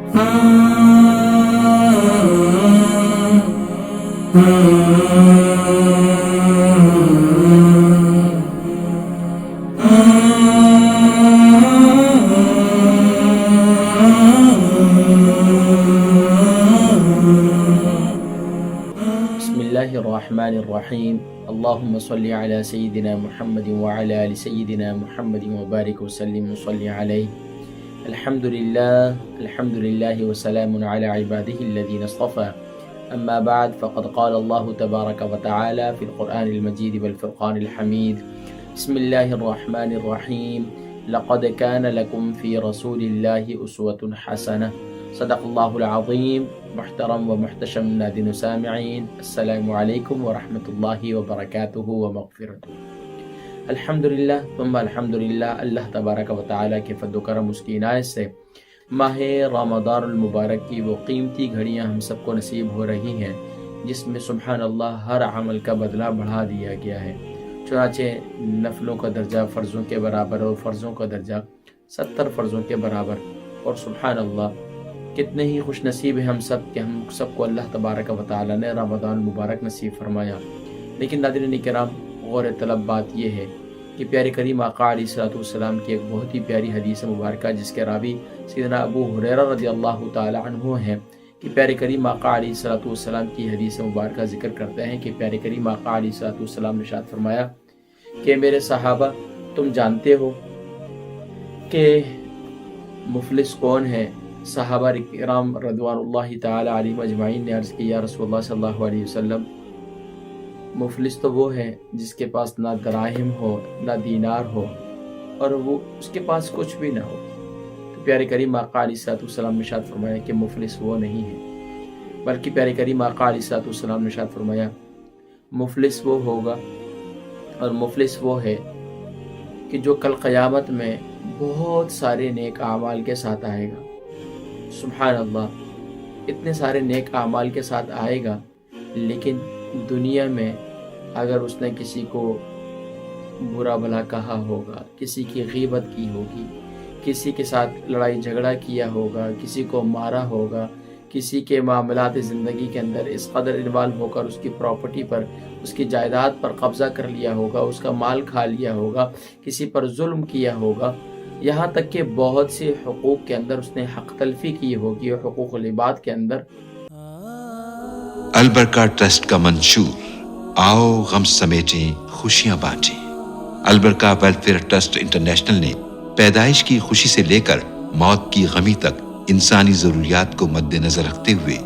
بسم الله الرحمن الرحيم اللهم صل على سيدنا محمد وعلى آل سيدنا محمد وبارك وسلم وصلي عليه الحمد لله وسلام على عباده الذين اصطفى أما بعد فقد قال الله تبارك وتعالى في القرآن المجيد والفرقان الحميد بسم الله الرحمن الرحيم لقد كان لكم في رسول الله أسوة حسنة صدق اللہ العظیم. محترم و محتشم ناظرین و سامعین، السلام علیکم ورحمۃ اللہ وبرکاتہ و مغفرتہ. الحمدللہ ثم الحمدللہ، اللہ تبارک و تعالیٰ کے فضل و کرم، اس کی عنایت سے ماہ رمضان المبارک کی وہ قیمتی گھڑیاں ہم سب کو نصیب ہو رہی ہیں جس میں سبحان اللہ ہر عمل کا بدلہ بڑھا دیا گیا ہے. چنانچہ نفلوں کا درجہ فرضوں کے برابر اور فرضوں کا درجہ 70 فرضوں کے برابر. اور سبحان اللہ کتنے ہی خوش نصیب ہیں ہم سب کہ ہم سب کو اللہ تبارک و تعالیٰ نے رمضان مبارک نصیب فرمایا. لیکن ناظرین کرام، غور طلب بات یہ ہے کہ پیارے کریم آقا علیہ الصلوۃ والسلام کی ایک بہت ہی پیاری حدیث مبارکہ جس کے راوی سیدنا ابو ہریرہ رضی اللہ تعالی عنہ ہیں کہ پیارے کریم آقا علیہ الصلوۃ والسلام کی حدیث مبارکہ ذکر کرتے ہیں کہ پیارے کریم آقا علیہ الصلوۃ والسلام نے ارشاد فرمایا کہ میرے صحابہ، تم جانتے ہو کہ مفلس کون ہے؟ صحابہ کرام رضوان اللہ تعالی علیہم اجمعین نے عرض کی یا رسول اللہ صلی اللہ علیہ وسلم، مفلس تو وہ ہے جس کے پاس نہ دراہم ہو نہ دینار ہو اور وہ اس کے پاس کچھ بھی نہ ہو. تو پیارے کریم آقا علیہ الصلوۃ والسلام نے ارشاد فرمایا کہ مفلس وہ نہیں ہے، بلکہ پیارے کریم آقا علیہ الصلوۃ والسلام نے ارشاد فرمایا مفلس وہ ہوگا اور مفلس وہ ہے کہ جو کل قیامت میں بہت سارے نیک اعمال کے ساتھ آئے گا. سبحان اللہ، اتنے سارے نیک اعمال کے ساتھ آئے گا، لیکن دنیا میں اگر اس نے کسی کو برا بھلا کہا ہوگا، کسی کی غیبت کی ہوگی، کسی کے ساتھ لڑائی جھگڑا کیا ہوگا، کسی کو مارا ہوگا، کسی کے معاملات زندگی کے اندر اس قدر انوالو ہو کر اس کی پراپرٹی پر، اس کی جائیداد پر قبضہ کر لیا ہوگا، اس کا مال کھا لیا ہوگا، کسی پر ظلم کیا ہوگا، یہاں تک کہ بہت سے حقوق کے اندر اس نے حق تلفی کی ہوگی اور حقوق العباد کے اندر. البرکہ ٹرسٹ کا منشور آؤ غم سمیٹیں خوشیاں بانٹیں. البرکہ ویلفیئر ٹرسٹ انٹرنیشنل نے پیدائش کی خوشی سے لے کر موت کی غمی تک انسانی ضروریات کو مد نظر رکھتے ہوئے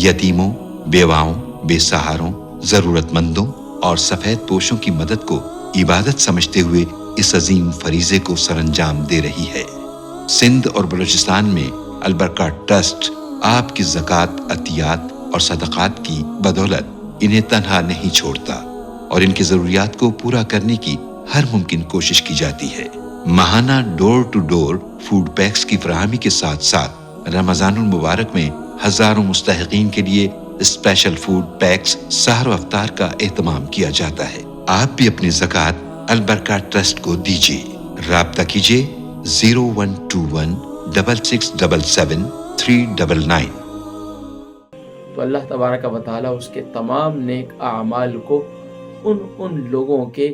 یتیموں، بیواؤں، بے سہاروں، ضرورت مندوں اور سفید پوشوں کی مدد کو عبادت سمجھتے ہوئے اس عظیم فریضے کو سر انجام دے رہی ہے. سندھ اور بلوچستان میں البرکہ ٹرسٹ آپ کی زکوٰۃ، عطیات اور صدقات کی بدولت انہیں تنہا نہیں چھوڑتا اور ان کی ضروریات کو پورا کرنے کی ہر ممکن کوشش کی جاتی ہے. ماہانہ ڈور ٹو ڈور فوڈ پیکس کی فراہمی کے ساتھ ساتھ رمضان المبارک میں ہزاروں مستحقین کے لیے اسپیشل فوڈ پیکس سحر و افطار کا اہتمام کیا جاتا ہے. آپ بھی اپنی زکوٰۃ البرکہ ٹرسٹ کو دیجیے. رابطہ کیجیے 0121 6677 399. تو اللہ تبارک و تعالیٰ اس کے تمام نیک اعمال کو ان لوگوں کے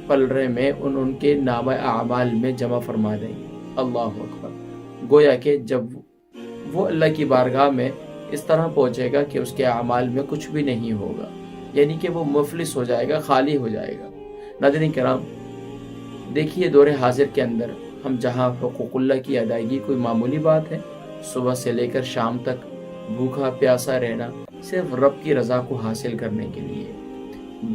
پلڑے میں، ان کے نام اعمال میں جمع فرما دیں گے. اللہ اکبر. گویا کہ جب وہ اللہ کی بارگاہ میں اس طرح پہنچے گا کہ اس کے اعمال میں کچھ بھی نہیں ہوگا، یعنی کہ وہ مفلس ہو جائے گا، خالی ہو جائے گا. ناظرین کرام، دیکھیے دور حاضر کے اندر ہم جہاں حقوق اللہ کی ادائیگی کوئی معمولی بات ہے، صبح سے لے کر شام تک بھوکا پیاسا رہنا صرف رب کی رضا کو حاصل کرنے کے لیے،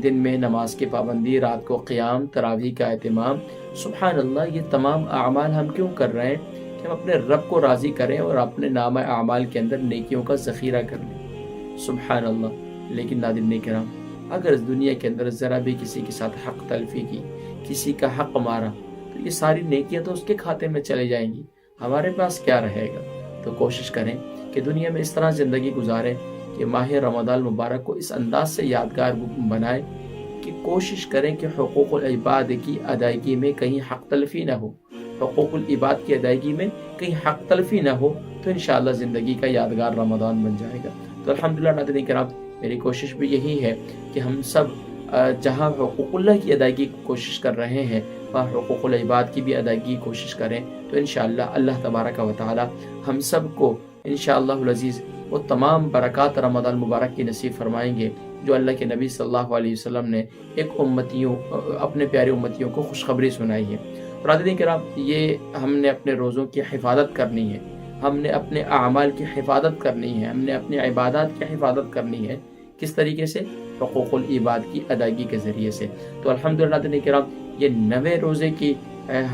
دن میں نماز کی پابندی، رات کو قیام، تراویح کا اہتمام. سبحان اللہ، یہ تمام اعمال ہم کیوں کر رہے ہیں؟ کہ ہم اپنے رب کو راضی کریں اور اپنے نامہ اعمال کے اندر نیکیوں کا ذخیرہ کر لیں. سبحان اللہ. لیکن ناظرین کرام، اگر اس دنیا کے اندر ذرا بھی کسی کے ساتھ حق تلفی کی، کسی کا حق مارا، تو یہ ساری نیکیاں تو اس کے کھاتے میں چلی جائیں گی، ہمارے پاس کیا رہے گا؟ تو کوشش کریں کہ دنیا میں اس طرح زندگی گزاریں کہ ماہ رمضان مبارک کو اس انداز سے یادگار بنائیں کہ کوشش کریں کہ حقوق العباد کی ادائیگی میں کہیں حق تلفی نہ ہو. حقوق العباد کی ادائیگی میں کہیں حق تلفی نہ ہو تو انشاءاللہ زندگی کا یادگار رمضان بن جائے گا۔ تو الحمدللہ ناظرین کرام، میری کوشش بھی یہی ہے کہ ہم سب جہاں حقوق اللہ کی ادائیگی کی کوشش کر رہے ہیں وہاں حقوق العباد کی بھی ادائیگی کی کوشش کریں، تو انشاءاللہ اللہ تبارک و تعالی ہم سب کو انشاءاللہ العزیز وہ تمام برکات رمضان مبارک کی نصیب فرمائیں گے جو اللہ کے نبی صلی اللہ علیہ وسلم نے اپنے پیارے امتیوں کو خوشخبری سنائی ہے۔ ناظرین کرام، یہ ہم نے اپنے روزوں کی حفاظت کرنی ہے، ہم نے اپنے اعمال کی حفاظت کرنی ہے، ہم نے اپنے عبادات کی حفاظت کرنی ہے۔ کس طریقے سے؟ حقوق العباد کی ادائیگی کے ذریعے سے۔ تو الحمدللہ ناظرین کرام، یہ 9 روزے کی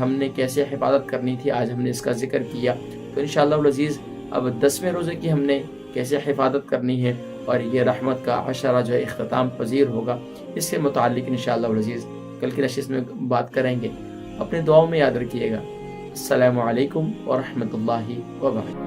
ہم نے کیسے حفاظت کرنی تھی آج ہم نے اس کا ذکر کیا۔ تو انشاءاللہ العزیز اب 10ویں روزے کی ہم نے کیسے حفاظت کرنی ہے اور یہ رحمت کا عشرہ جو اختتام پذیر ہوگا، اس سے متعلق انشاءاللہ العزیز کل کی نشست میں بات کریں گے۔ اپنے دعاؤں میں یاد رکھیے گا۔ السلام علیکم ورحمۃ اللہ وبرکاتہ۔